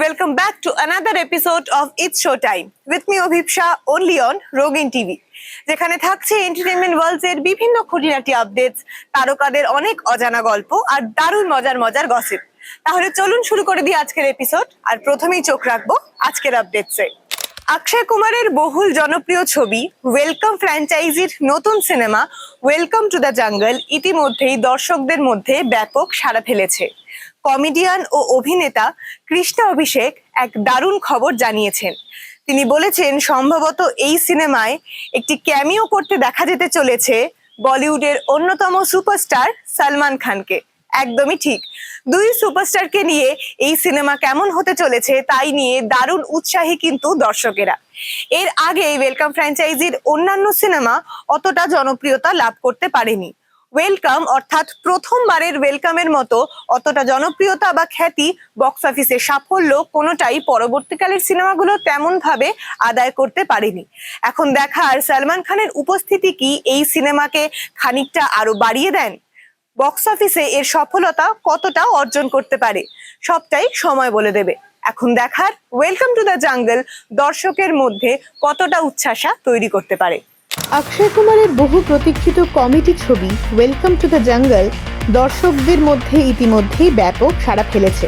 welcome back to another episode of It's Showtime with me Obhipsha only on Rogin TV যেখানে থাকছে entertainment world's এর বিভিন্ন খুঁটিনাটি updates, তারকাদের অনেক অজানা গল্প আর দারুণ মজার গসিপ। তাহলে চলুন শুরু করে দিই আজকের এপিসোড। আর প্রথমেই চোখ রাখবো আজকের আপডেটসে। অক্ষয় কুমারের বহুল জনপ্রিয় ছবি ওয়েলকাম ফ্র্যাঞ্চাইজির নতুন cinema welcome to the jungle ইতিমধ্যেই দর্শকদের মধ্যে ব্যাপক সাড়া ফেলেছে। কমেডিয়ান ও অভিনেতা কৃষ্ণা অভিষেক এক দারুণ খবর জানিয়েছেন। তিনি বলেছেন সম্ভবত এই সিনেমায় একটি ক্যামিও করতে দেখা যেতে চলেছে বলিউডের অন্যতম সুপারস্টার সালমান খানকে। একদমই ঠিক, দুই সুপারস্টারকে নিয়ে এই সিনেমা কেমন হতে চলেছে তাই নিয়ে দারুণ উৎসাহী কিন্তু দর্শকেরা। এর আগে ওয়েলকাম ফ্র্যাঞ্চাইজির অন্যান্য সিনেমা অতটা জনপ্রিয়তা লাভ করতে পারেনি। ওয়েলকাম অর্থাৎ প্রথমবারের ওয়েলকামের মতো অতটা জনপ্রিয়তা বা খ্যাতি বক্স অফিসে সাফল্য কোনোটাই পরবর্তীকালের সিনেমাগুলো তেমন ভাবে আদায় করতে পারেনি। এখন দেখার সালমান খানের উপস্থিতি কি এই সিনেমাকে খানিকটা আরো বাড়িয়ে দেন, বক্স অফিসে এর সফলতা কতটা অর্জন করতে পারে, সবটাই সময় বলে দেবে। এখন দেখার ওয়েলকাম টু দ্য জঙ্গল দর্শকের মধ্যে কতটা উচ্ছ্বাসা তৈরি করতে পারে। অক্ষয় কুমারের বহু প্রতীক্ষিত কমেডি ছবি ওয়েলকাম টু দ্য জঙ্গল দর্শকদের মধ্যে ইতিমধ্যেই ব্যাপক সাড়া ফেলেছে।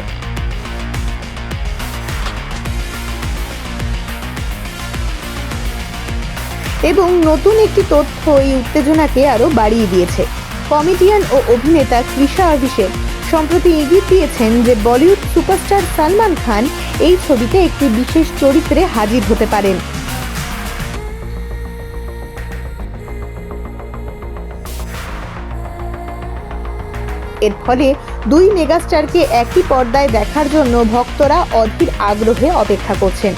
এবং নতুন একটি তথ্য এই উত্তেজনাকে আরো বাড়িয়ে দিয়েছে। কমেডিয়ান ও অভিনেতা কৃষ্ণা অভিষেক সম্প্রতি ইঙ্গিত দিয়েছেন যে বলিউড সুপারস্টার সালমান খান এই ছবিতে একটি বিশেষ চরিত্রে হাজির হতে পারেন। এর ফলে দুই মেগাস্টারকে একই পর্দায় দেখার জন্য ভক্তরা অধীর আগ্রহে অপেক্ষা করছেন।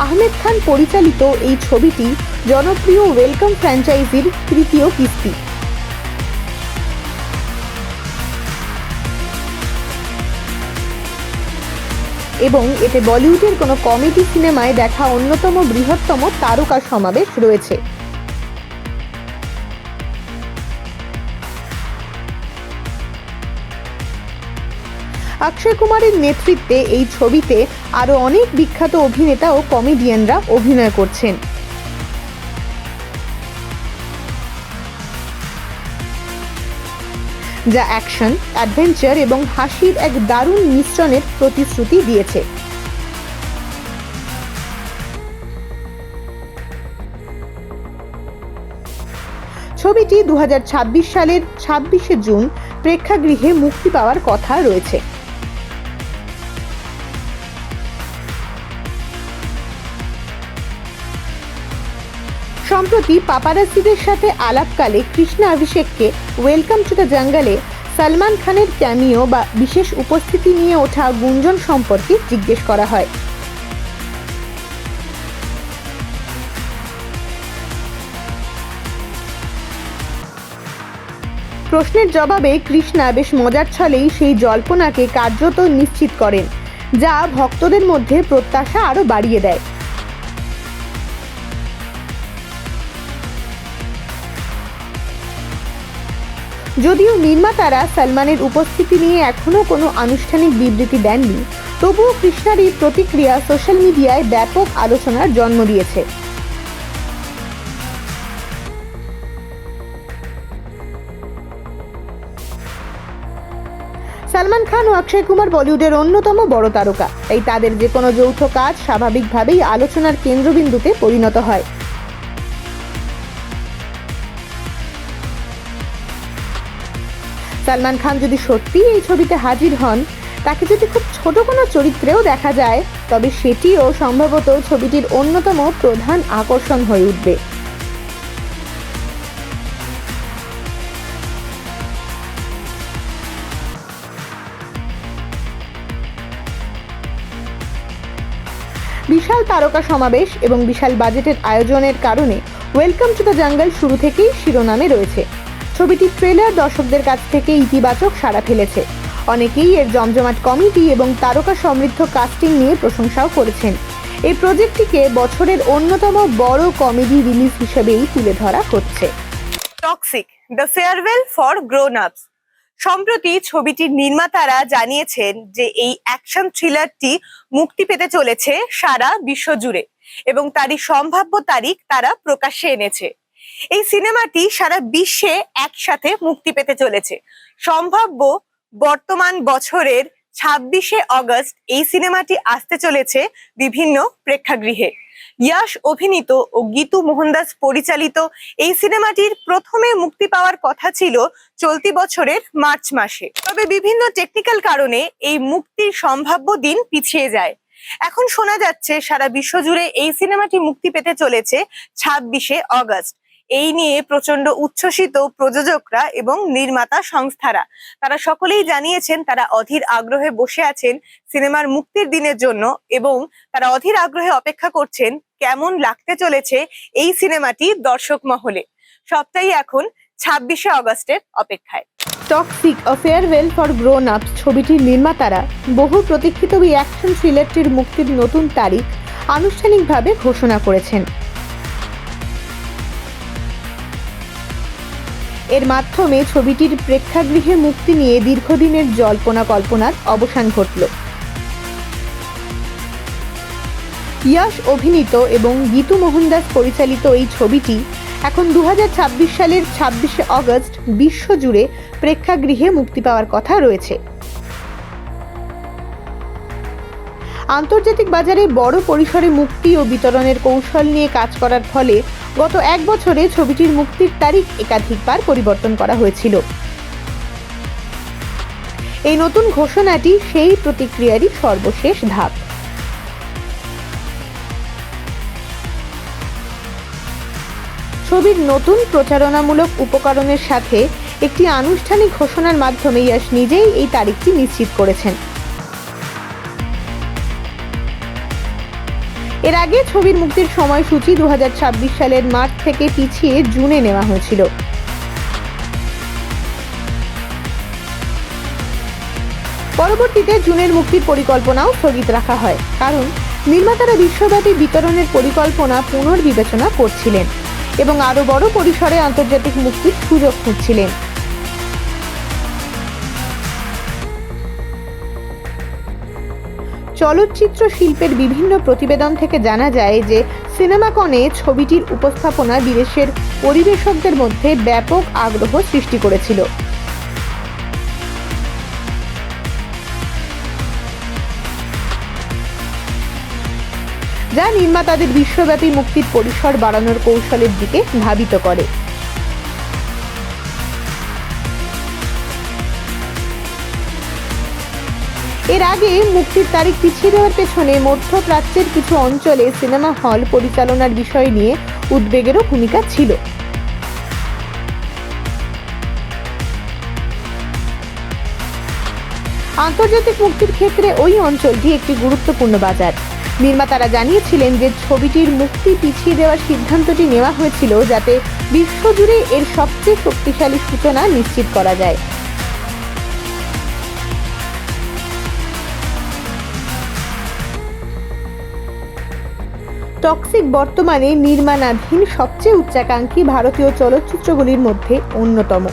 আহমেদ খান পরিচালিত এই ছবিটি জনপ্রিয় ওয়েলকাম ফ্র্যাঞ্চাইজির তৃতীয় কিস্তি। এবং এতে বলিউডের কোনো কমেডি সিনেমায় দেখা অন্যতম বৃহত্তম তারকা সমাবেশ রয়েছে। অক্ষয় কুমারের নেতৃত্বে এই ছবিতে আরো অনেক বিখ্যাত অভিনেতা ও কমেডিয়ানরা অভিনয় করছেন। যা অ্যাকশন, অ্যাডভেঞ্চার এবং হাসির এক দারুণ মিশ্রণের প্রতিশ্রুতি দিয়েছে। ছবিটি 2026 সালের 26শে জুন প্রেক্ষাগৃহে মুক্তি পাওয়ার কথা রয়েছে। সম্প্রতি পাপারাজ্জিদের সাথে আলাপকালে কৃষ্ণা অভিষেককে ওয়েলকাম টু দ্য জঙ্গলে সালমান খানের ক্যামিও বা বিশেষ উপস্থিতি নিয়ে ওঠা গুঞ্জন সম্পর্কে জিজ্ঞেস করা হয়। প্রশ্নের জবাবে কৃষ্ণা বেশ মজার ছলেই সেই জল্পনাকে কার্যত নিশ্চিত করেন, যা ভক্তদের মধ্যে প্রত্যাশা আরো বাড়িয়ে দেয়। যদিও নির্মাতারা সালমানের উপস্থিতি নিয়ে এখনো কোনো আনুষ্ঠানিক বিবৃতি দেননি, তবুও কৃষ্ণার এই প্রতিক্রিয়া সোশ্যাল মিডিয়ায় ব্যাপক আলোচনার জন্ম দিয়েছে। সালমান খান ও অক্ষয় কুমার বলিউডের অন্যতম বড় তারকা, তাই তাদের যে কোনো যৌথ কাজ স্বাভাবিকভাবেই আলোচনার কেন্দ্রবিন্দুতে পরিণত হয়। সালমান খান যদি সত্যি এই ছবিতে হাজির হন, তাকে যদি খুব ছোট কোনো চরিত্রেও দেখা যায়, তবে সেটিও সম্ভবত ছবিটির অন্যতম প্রধান আকর্ষণ হয়ে উঠবে। বিশাল তারকা সমাবেশ এবং বিশাল বাজেটের আয়োজনের কারণে ওয়েলকাম টু দ্য জঙ্গল শুরু থেকেই শিরোনামে রয়েছে। ছবিটির ট্রেলার দর্শকদের কাছ থেকে ইতিবাচক সাড়া ফেলেছে। অনেকেই এর জমজমাট কমেডি এবং তারকা সমৃদ্ধ কাস্টিং নিয়ে প্রশংসাও করেছেন। এই প্রজেক্টটিকে বছরের অন্যতম বড় কমেডি রিলিজ হিসেবেই তুলে ধরা হচ্ছে। Toxic, the farewell for grown আপস। সম্প্রতি ছবিটির নির্মাতারা জানিয়েছেন যে এই অ্যাকশন থ্রিলারটি মুক্তি পেতে চলেছে সারা বিশ্ব জুড়ে এবং তারই সম্ভাব্য তারিখ তারা প্রকাশ্যে এনেছে। এই সিনেমাটি সারা বিশ্বে একসাথে মুক্তি পেতে চলেছে। সম্ভাব্য বর্তমান বছরের 26শে অগস্ট এই সিনেমাটি আসতে চলেছে বিভিন্ন প্রেক্ষাগৃহে। ইয়াশ অভিনীত ও গীতু মোহনদাস পরিচালিত এই সিনেমাটির প্রথমে মুক্তি পাওয়ার কথা ছিল চলতি বছরের মার্চ মাসে, তবে বিভিন্ন টেকনিক্যাল কারণে এই মুক্তির সম্ভাব্য দিন পিছিয়ে যায়। এখন শোনা যাচ্ছে সারা বিশ্ব জুড়ে এই সিনেমাটি মুক্তি পেতে চলেছে 26শে অগস্ট। এই নিয়ে প্রচন্ড উচ্ছ্বসিত প্রযোজকরা এবং নির্মাতা সংস্থারা। তারা সকলেই জানিয়েছেন তারা অধীর আগ্রহে বসে আছেন সিনেমার মুক্তির দিনের জন্য এবং তারা অধীর আগ্রহে অপেক্ষা করছেন কেমন লাগতে চলেছে এই সিনেমাটি দর্শক মহলে। সবটাই এখন 26শে অগস্টের অপেক্ষায়। Toxic a farewell for grown আপস ছবিটির নির্মাতারা বহু প্রতীক্ষিত এই অ্যাকশন থ্রিলারটির মুক্তির নতুন তারিখ আনুষ্ঠানিকভাবে ঘোষণা করেছেন। এর মাধ্যমে ছবিটির প্রেক্ষাগৃহে মুক্তি নিয়ে দীর্ঘদিনের জল্পনা কল্পনার অবসান ঘটল। ইয়াশ অভিনীত এবং গীতু মোহনদাস পরিচালিত এই ছবিটি এখন 2026 সালের 26শে অগস্ট বিশ্বজুড়ে প্রেক্ষাগৃহে মুক্তি পাওয়ার কথা রয়েছে। আন্তর্জাতিক বাজারে বড় পরিসরে মুক্তি ও বিতরণের কৌশল নিয়ে কাজ করার ফলে গত 1 বছরে ছবিটির মুক্তির তারিখ একাধিকবার পরিবর্তন করা হয়েছিল। এই নতুন ঘোষণাটি সেই প্রতিক্রিয়ারই সর্বশেষ ধাপ। ছবির নতুন প্রচারণামূলক উপকরণের সাথে একটি আনুষ্ঠানিক ঘোষণার মাধ্যমে ইয়াশ নিজেই এই তারিখটি নিশ্চিত করেছেন। এর আগে ছবির মুক্তির সময়সূচি 2026 সালের মার্চ থেকে পিছিয়ে জুনে নেওয়া হয়েছিল। পরবর্তীতে জুনের মুক্তির পরিকল্পনাও স্থগিত রাখা হয়, কারণ নির্মাতারা বিশ্বব্যাপী বিতরণের পরিকল্পনা পুনর্বিবেচনা করছিলেন এবং আরো বড় পরিসরে আন্তর্জাতিক মুক্তির সুযোগ খুঁজছিলেন। চলচ্চিত্র শিল্পের বিভিন্ন প্রতিবেদন থেকে জানা যায় যে সিনেমাকনে ছবিটির উপস্থাপনা বিদেশের পরিবেশকদের মধ্যে ব্যাপক আগ্রহ সৃষ্টি করেছিল। যা নির্মাতাদের বিশ্বব্যাপী মুক্তির পরিসর বাড়ানোর কৌশলের দিকে ধাবিত করে। এর আগে মুক্তির তারিখ পিছিয়ে দেওয়ার পেছনে মধ্যপ্রাচ্যের কিছু অঞ্চলে সিনেমা হল পরিচালনার বিষয় নিয়ে উদ্বেগেরও ভূমিকা ছিল। আন্তর্জাতিক মুক্তির ক্ষেত্রে ওই অঞ্চলটি একটি গুরুত্বপূর্ণ বাজার। নির্মাতারা জানিয়েছিলেন যে ছবিটির মুক্তি পিছিয়ে দেওয়ার সিদ্ধান্তটি নেওয়া হয়েছিল যাতে বিশ্বজুড়ে এর সবচেয়ে শক্তিশালী সূচনা নিশ্চিত করা যায়। টক্সিক বর্তমানে নির্মাণাধীন সবচেয়ে উচ্চাকাঙ্ক্ষী ভারতীয় চলচ্চিত্রগুলির মধ্যে অন্যতম।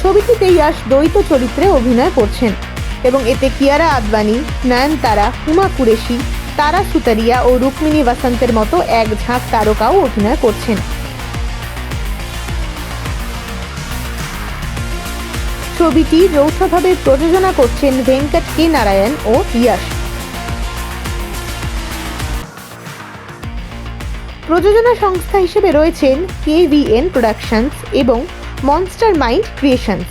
ছবিটিতে ইয়াশ দ্বৈত চরিত্রে অভিনয় করছেন এবং এতে কিয়ারা আদবানি, নয়নতারা, হুমা কুরেশি, তারা সুতারিয়া ও রুক্মিণী বসন্তের মতো এক ঝাঁক তারকাও অভিনয় করছেন। ছবিটি যৌথভাবে প্রযোজনা করছেন ভেঙ্কট কে নারায়ণ ও ইয়াশ। প্রযোজনা সংস্থা হিসেবে রয়েছেন KVN প্রোডাকশনস এবং মনস্টার মাইন্ড ক্রিয়েশনস।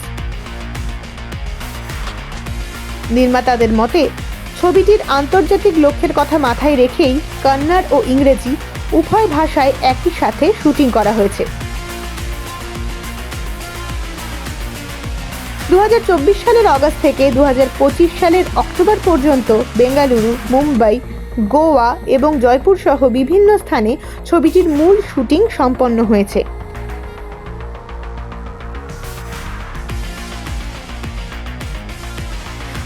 নির্মাতাদের মতে ছবিটির আন্তর্জাতিক লক্ষ্যের কথা মাথায় রেখেই কন্নড় ও ইংরেজি উভয় ভাষায় একই সাথে শুটিং করা হয়েছে। 2024 সালের অগস্ট থেকে 2025 সালের অক্টোবর পর্যন্ত বেঙ্গালুরু, মুম্বাই, গোয়া এবং জয়পুর সহ বিভিন্ন স্থানে ছবিটির মূল শুটিং সম্পন্ন হয়েছে।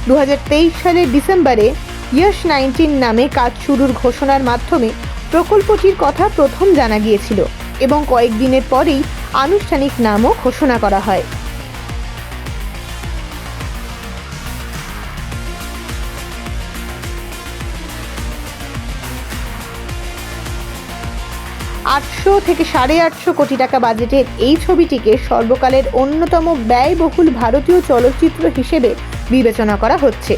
2023 সালের ডিসেম্বরে ইয়াশ 19 নামে কাজ শুরুর ঘোষণার মাধ্যমে প্রকল্পটির কথা প্রথম জানা গিয়েছিল। এবং কয়েকদিনের পরেই আনুষ্ঠানিক নামও ঘোষণা করা হয়। $800 থেকে $850 কোটি টাকা বাজেটের এই ছবিটিকে সর্বকালের অন্যতম ব্যয়বহুল ভারতীয় চলচ্চিত্র হিসেবে বিবেচনা করা হচ্ছে।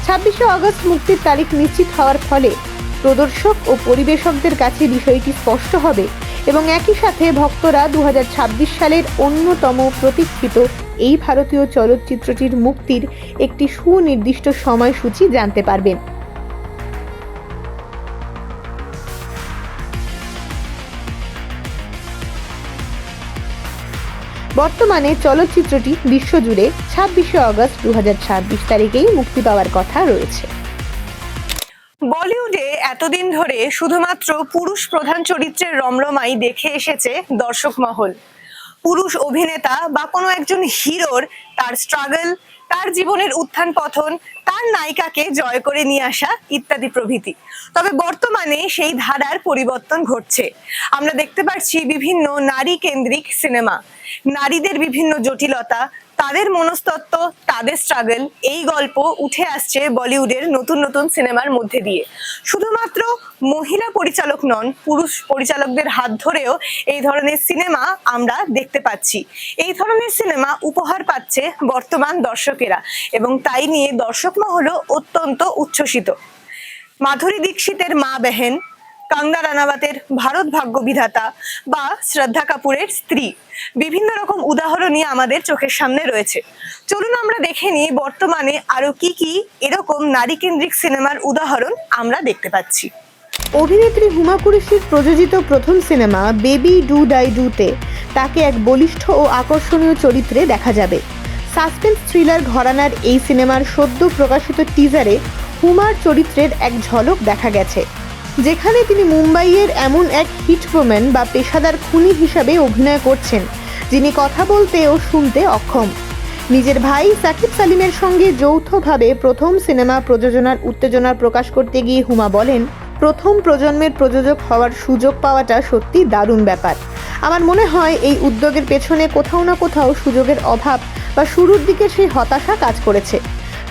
26শে আগস্ট মুক্তির তারিখ নিশ্চিত হওয়ার ফলে প্রদর্শক ও পরিবেশকদের কাছে বিষয়টি স্পষ্ট হবে এবং একই সাথে ভক্তরা 2026 সালের অন্যতম প্রতীক্ষিত এই ভারতীয় চলচ্চিত্রটির মুক্তির একটি সুনির্দিষ্ট সময়সূচি জানতে পারবেন। বর্তমানে চলচ্চিত্রটি বিশ্বজুড়ে 26শে আগস্ট 2026 তারিখেই মুক্তি পাওয়ার কথা রয়েছে। বলিউডে এতদিন ধরে শুধুমাত্র পুরুষ প্রধান চরিত্রের রমরমাই দেখে এসেছে দর্শক মহল। পুরুষ অভিনেতা বা কোনো একজন হিরোর তার স্ট্রাগল, তার জীবনের উত্থান পতন, তার নায়িকাকে জয় করে নিয়ে আসা ইত্যাদি প্রভৃতি। তবে বর্তমানে সেই ধারার পরিবর্তন ঘটছে। আমরা দেখতে পাচ্ছি বিভিন্ন নারী কেন্দ্রিক সিনেমা, নারীদের বিভিন্ন জটিলতা, তাদের মনস্তত্ত্ব, তাদের স্ট্রাগল, এই গল্প উঠে আসছে বলিউডের নতুন নতুন সিনেমার মধ্যে দিয়ে। শুধুমাত্র মহিলা পরিচালক নন, পুরুষ পরিচালকদের হাত ধরেও এই ধরনের সিনেমা আমরা দেখতে পাচ্ছি। এই ধরনের সিনেমা উপহার পাচ্ছে বর্তমান দর্শকেরা এবং তাই নিয়ে দর্শক মহলও অত্যন্ত উচ্ছ্বসিত। মাধুরী দীক্ষিতের মা বেহেন, কঙ্গনা রানাওয়াতের ভারত ভাগ্য বিধাতা বা শ্রদ্ধা কাপুরের স্ত্রী, বিভিন্ন রকম উদাহরণই আমাদের চোখের সামনে রয়েছে। চলুন আমরা দেখে নিই বর্তমানে আরো কি কি এরকম নারী কেন্দ্রিক সিনেমার উদাহরণ আমরা দেখতে পাচ্ছি। অভিনেত্রী হুমা কুরেশির প্রযোজিত প্রথম সিনেমা বেবি ডু ডাই ডুতে তাকে এক বলিষ্ঠ ও আকর্ষণীয় চরিত্রে দেখা যাবে। সাসপেন্স থ্রিলার ঘরানার এই সিনেমার সদ্য প্রকাশিত টিজারে হুমার চরিত্রের এক ঝলক দেখা গেছে, যেখানে তিনি মুম্বাইয়ের এমন এক হিটম্যান বা পেশাদার খুনি হিসাবে অভিনয় করছেন যিনি কথা বলতে ও শুনতে অক্ষম। নিজের ভাই সাকিব সালিমের সঙ্গে যৌথভাবে প্রথম সিনেমা প্রযোজনার উত্তেজনা প্রকাশ করতে গিয়ে হুমা বলেন, প্রথম প্রজন্মের প্রযোজক হওয়ার সুযোগ পাওয়াটা সত্যি দারুণ ব্যাপার। আমার মনে হয় এই উদ্যোগের পেছনে কোথাও না কোথাও সুযোগের অভাব বা শুরুর দিকে সেই হতাশা কাজ করেছে,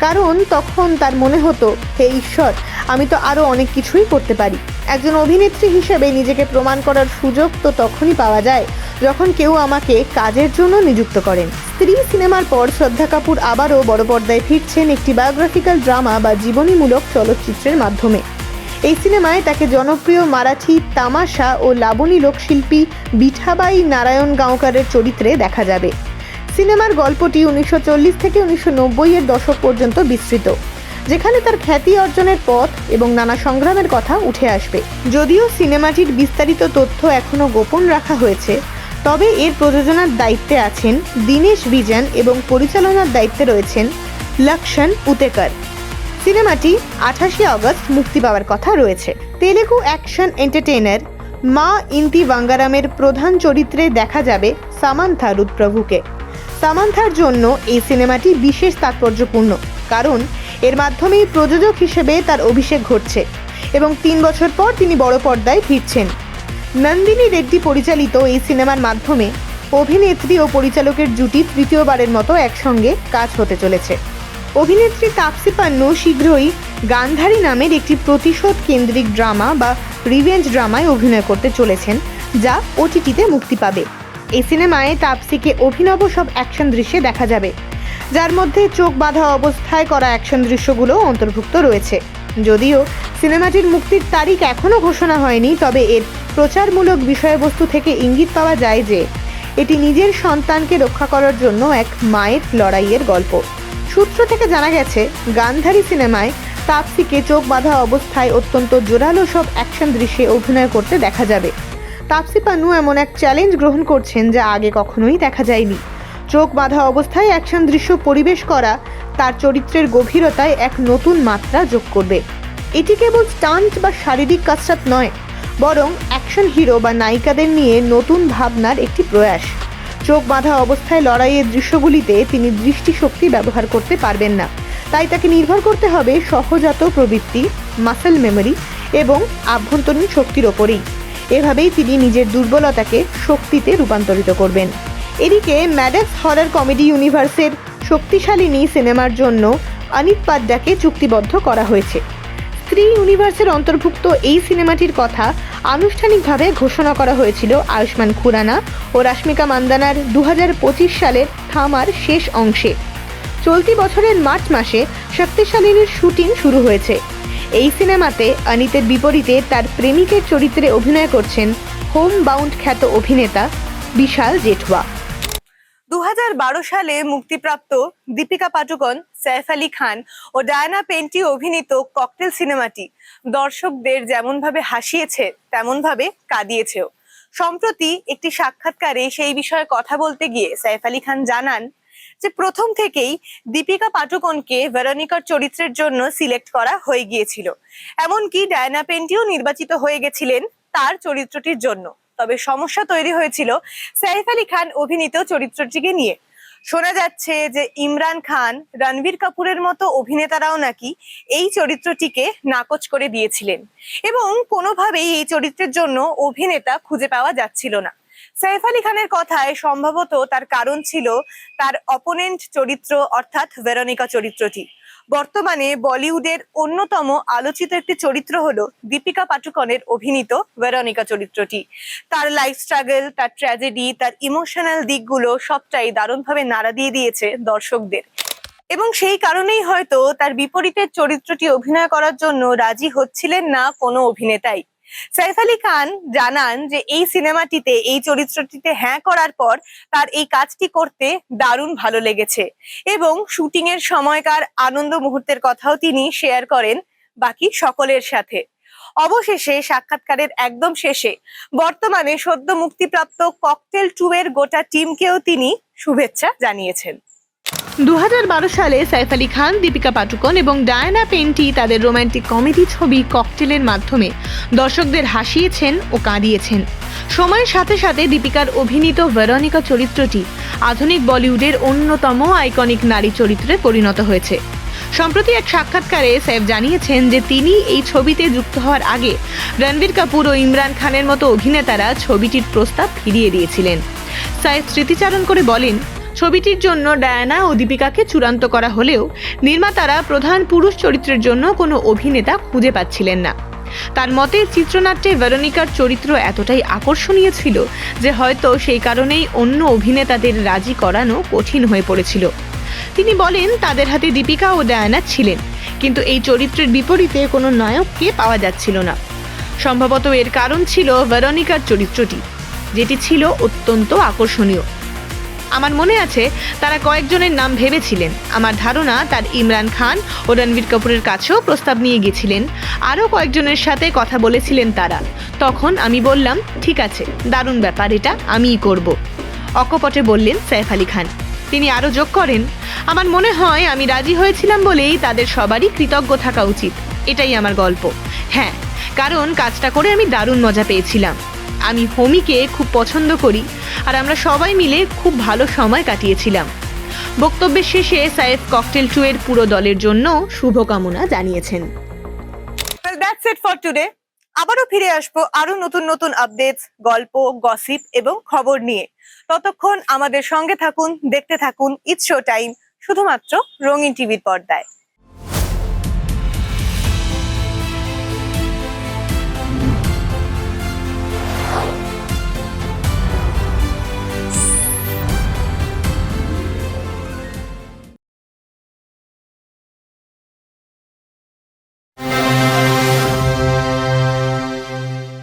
কারণ তখন তার মনে হতো, হে ঈশ্বর, আমি তো আরও অনেক কিছুই করতে পারি। একজন অভিনেত্রী হিসেবে নিজেকে প্রমাণ করার সুযোগ তো তখনই পাওয়া যায় যখন কেউ আমাকে কাজের জন্য নিযুক্ত করেন। স্ত্রী সিনেমার পর শ্রদ্ধা কাপুর আবারও বড় পর্দায় ফিরছেন একটি বায়োগ্রাফিক্যাল ড্রামা বা জীবনীমূলক চলচ্চিত্রের মাধ্যমে। এই সিনেমায় তাকে জনপ্রিয় মারাঠি তামাশা ও লাবণী লোকশিল্পী বিঠাবাই নারায়ণ গাঁওকারের চরিত্রে দেখা যাবে। সিনেমার গল্পটি 1940 থেকে 1990-এর দশক পর্যন্ত বিস্তৃত, যেখানে তার খ্যাতি অর্জনের পথ এবং নানা সংগ্রামের কথা উঠে আসবে। যদিও সিনেমাটির বিস্তারিত তথ্য এখনও গোপন রাখা হয়েছে, তবে এর প্রযোজনার দায়িত্বে আছেন দীনেশ বিজন এবং পরিচালনার দায়িত্বে রয়েছেন লক্ষণ উতেকর। সিনেমাটি 28শে আগস্ট মুক্তি পাওয়ার কথা রয়েছে। তেলেগু অ্যাকশন এন্টারটেইনার মা ইন্তি বাঙ্গারামের প্রধান চরিত্রে দেখা যাবে সামান্থা রুদ্রপ্রভুকে। সামান্থার জন্য এই সিনেমাটি বিশেষ তাৎপর্যপূর্ণ, কারণ এর মাধ্যমেই প্রযোজক হিসেবে তার অভিষেক ঘটছে এবং 3 বছর পর তিনি বড় পর্দায় ফিরছেন। নন্দিনী রেড্ডি পরিচালিত এই সিনেমার মাধ্যমে অভিনেত্রী ও পরিচালকের জুটি তৃতীয়বারের মতো একসঙ্গে কাজ হতে চলেছে। অভিনেত্রী তাপসী পান্নু শীঘ্রই গান্ধারী নামের একটি প্রতিশোধ কেন্দ্রিক ড্রামা বা রিভেঞ্জ ড্রামায় অভিনয় করতে চলেছেন, যা ওটিটিতে মুক্তি পাবে। এই সিনেমায় তাপসীকে অভিনব সব অ্যাকশন দৃশ্যে দেখা যাবে, যার মধ্যে চোখ বাঁধা অবস্থায় করা অ্যাকশন দৃশ্যগুলো অন্তর্ভুক্ত রয়েছে। যদিও সিনেমাটির মুক্তির তারিখ এখনও ঘোষণা হয়নি, তবে এর প্রচারমূলক বিষয়বস্তু থেকে ইঙ্গিত পাওয়া যায় যে এটি নিজের সন্তানকে রক্ষা করার জন্য এক মায়ের লড়াইয়ের গল্প। সূত্র থেকে জানা গেছে, গান্ধারী সিনেমায় তাপসীকে চোখ বাঁধা অবস্থায় অত্যন্ত জোরালো সব অ্যাকশন দৃশ্যে অভিনয় করতে দেখা যাবে। তাপসী পান্নু এমন এক চ্যালেঞ্জ গ্রহণ করছেন যা আগে কখনোই দেখা যায়নি। চোখ বাঁধা অবস্থায় অ্যাকশন দৃশ্য পরিবেশ করা তার চরিত্রের গভীরতায় এক নতুন মাত্রা যোগ করবে। এটি কেবল স্টান্ট বা শারীরিক কসরত নয়, বরং অ্যাকশন হিরো বা নায়িকাদের নিয়ে নতুন ভাবনার একটি প্রয়াস। চোখ বাঁধা অবস্থায় লড়াইয়ের দৃশ্যগুলিতে তিনি দৃষ্টিশক্তি ব্যবহার করতে পারবেন না, তাই তাকে নির্ভর করতে হবে সহজাত প্রবৃত্তি, মাসেল মেমোরি এবং আভ্যন্তরীণ শক্তির ওপরেই। এভাবেই তিনি নিজের দুর্বলতাকে শক্তিতে রূপান্তরিত করবেন। এদিকে ম্যাডাক্স হরর কমেডি ইউনিভার্সের শক্তিশালিনী সিনেমার জন্য অনিত পাড্ডাকে চুক্তিবদ্ধ করা হয়েছে। স্ত্রী ইউনিভার্সের অন্তর্ভুক্ত এই সিনেমাটির কথা আনুষ্ঠানিকভাবে ঘোষণা করা হয়েছিল আয়ুষ্মান খুরানা ও রাশ্মিকা মান্দানার 2025 সালের থামার শেষ অংশে। চলতি বছরের মার্চ মাসে শক্তিশালিনীর শুটিং শুরু হয়েছে। এই সিনেমাতে অনিতের বিপরীতে তার প্রেমিকের চরিত্রে অভিনয় করছেন হোম বাউন্ড খ্যাত অভিনেতা বিশাল জেঠওয়া। 2012 সালে মুক্তিপ্রাপ্ত দীপিকা পাডুকোন, সৈফ আলী খান ও ডায়ানা পেন্টি অভিনীত ককটেল সিনেমাটি দর্শকদের যেমনভাবে হাসিয়েছে তেমনভাবে কাঁদিয়েছেও। সম্প্রতি একটি সাক্ষাৎকারে সেই বিষয়ে কথা বলতে গিয়ে সৈফ আলী খান জানান যে প্রথম থেকেই দীপিকা পাডুকোনকে ভেরোনিকার চরিত্রের জন্য সিলেক্ট করা হয়ে গিয়েছিল। এমনকি ডায়ানা পেন্টিও নির্বাচিত হয়ে গেছিলেন তার চরিত্রটির জন্য। তবে সমস্যা তৈরি হয়েছিল সৈফ আলী খান অভিনীত চরিত্রটিকে নিয়ে। শোনা যাচ্ছে যে ইমরান খান, রণবীর কাপুরের মতো অভিনেতারাও নাকি এই চরিত্রটিকে নাকচ করে দিয়েছিলেন এবং কোনোভাবেই এই চরিত্রের জন্য অভিনেতা খুঁজে পাওয়া যাচ্ছিল না। সৈফ আলী খানের কথায় সম্ভবত তার কারণ ছিল তার অপোনেন্ট চরিত্র অর্থাৎ ভেরোনিকা চরিত্রটি। বর্তমানে বলিউডের অন্যতম আলোচিত একটি চরিত্র হলো দীপিকা পাডুকোনের অভিনীত ভেরোনিকা চরিত্রটি। তার লাইফ স্ট্রাগল, তার ট্র্যাজেডি, তার ইমোশনাল দিকগুলো সবটাই দারুণভাবে নাড়া দিয়ে দিয়েছে দর্শকদের এবং সেই কারণেই হয়তো তার বিপরীতের চরিত্রটি অভিনয় করার জন্য রাজি হচ্ছিলেন না কোনো অভিনেতাই। সৈফ আলী খান জানান যে এই সিনেমাটিতে এই চরিত্রটিতে হ্যাঁ করার পর তার এই কাজটি করতে দারুণ ভালো লেগেছে এবং শুটিং এর সময়কার আনন্দ মুহূর্তের কথাও তিনি শেয়ার করেন বাকি সকলের সাথে। অবশেষে সাক্ষাৎকারের একদম শেষে বর্তমানে সদ্য মুক্তিপ্রাপ্ত ককটেল 2 এর গোটা টিমকেও তিনি শুভেচ্ছা জানিয়েছেন। 2012 সালে সৈফ আলী খান, দীপিকা পাডুকোন এবং ডায়ানা পেন্টি তাদের রোমান্টিক কমেডি ছবি ককটেলের মাধ্যমে দর্শকদের হাসিয়েছেন ও কাঁদিয়েছেন। সময়ের সাথে সাথে দীপিকার অভিনীত ভেরোনিকা চরিত্রটি আধুনিক বলিউডের অন্যতম আইকনিক নারী চরিত্রে পরিণত হয়েছে। সম্প্রতি এক সাক্ষাৎকারে সৈফ জানিয়েছেন যে তিনি এই ছবিতে যুক্ত হওয়ার আগে রণবীর কাপুর ও ইমরান খানের মতো অভিনেতারা ছবিটির প্রস্তাব ফিরিয়ে দিয়েছিলেন। সৈফ স্মৃতিচারণ করে বলেন, ছবিটির জন্য ডায়ানা ও দীপিকাকে চূড়ান্ত করা হলেও নির্মাতারা প্রধান পুরুষ চরিত্রের জন্য কোনো অভিনেতা খুঁজে পাচ্ছিলেন না। তার মতে চিত্রনাট্যে ভেরোনিকার চরিত্র এতটাই আকর্ষণীয় ছিল যে হয়তো সেই কারণেই অন্য অভিনেতাদের রাজি করানো কঠিন হয়ে পড়েছিল। তিনি বলেন, তাদের হাতে দীপিকা ও ডায়ানা ছিলেন, কিন্তু এই চরিত্রের বিপরীতে কোনো নায়ককে পাওয়া যাচ্ছিল না। সম্ভবত এর কারণ ছিল ভেরোনিকার চরিত্রটি, যেটি ছিল অত্যন্ত আকর্ষণীয়। আমার মনে আছে তারা কয়েকজনের নাম ভেবেছিলেন। আমার ধারণা তার ইমরান খান ও রণবীর কাপুরের কাছেও প্রস্তাব নিয়ে গেছিলেন। আরও কয়েকজনের সাথে কথা বলেছিলেন তারা। তখন আমি বললাম, ঠিক আছে, দারুণ ব্যাপার, এটা আমিই করব। অকপটে বললেন সৈফ আলী খান। তিনি আরও যোগ করেন, আমার মনে হয় আমি রাজি হয়েছিলাম বলেই তাদের সবারই কৃতজ্ঞ থাকা উচিত। এটাই আমার গল্প। হ্যাঁ, কারণ কাজটা করে আমি দারুণ মজা পেয়েছিলাম। আমি হোমিকে খুব পছন্দ করি আর আমরা সবাই মিলে খুব ভালো সময় কাটিয়েছিলাম। বক্তব্যের শেষে সৈফ ককটেল 2 এর পুরো দলের জন্য শুভকামনা জানিয়েছেন। Well, that's it for today. আবারও ফিরে আসবো আরো নতুন নতুন আপডেটস, গল্প, গসিপ এবং খবর নিয়ে। ততক্ষণ আমাদের সঙ্গে থাকুন, দেখতে থাকুন ইটস শো টাইম, শুধুমাত্র রঙিন টিভির পর্দায়।